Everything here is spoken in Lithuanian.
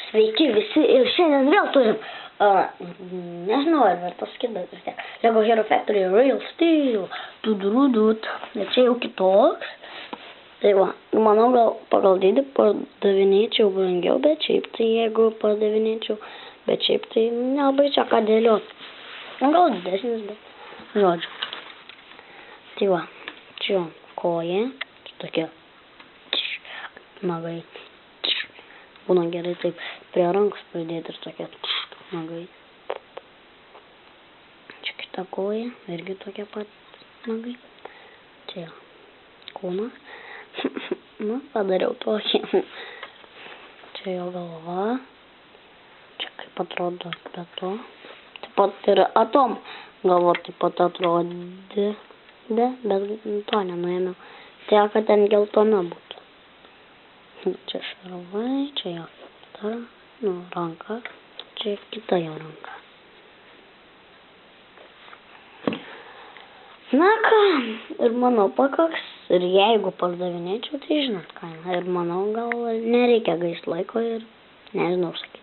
Sveiki visi ir šiandien vėl turim, nežinau ar verta sakyti, bet vis tiek, Lego Hero Factory Real Steel, tudurudut, ir čia jau kitoks. Tai va, manau gal pagal dydį pardavinėčiau brangiau, bet šiaip tai jeigu pardavinėčiau, bet šiaip tai nelabai čia ką dėliot. Gal didesnis, bet žodžiu. Tai va, čia koja, čia tokia nagai. Būna gerai taip prie rankos pridėti ir tokia nagai. Čia kita koja, irgi tokia pat nagai. Čia kūnas. Nu, padariau tokį. Čia jo galva. Čia kaip atrodo be to. Taip pat ir atom galva taip pat atrodė, bet to nenuėmiau. Tai kad ten geltona būtų. Čia šarvai, čia jo kita, ranka, čia kita jo ranka. Na ką, ir manau pakaks, ir jeigu pardavinėčiau, tai žinot kainą. Ir manau gal nereikia gaišt laiko ir nežinau sakyti.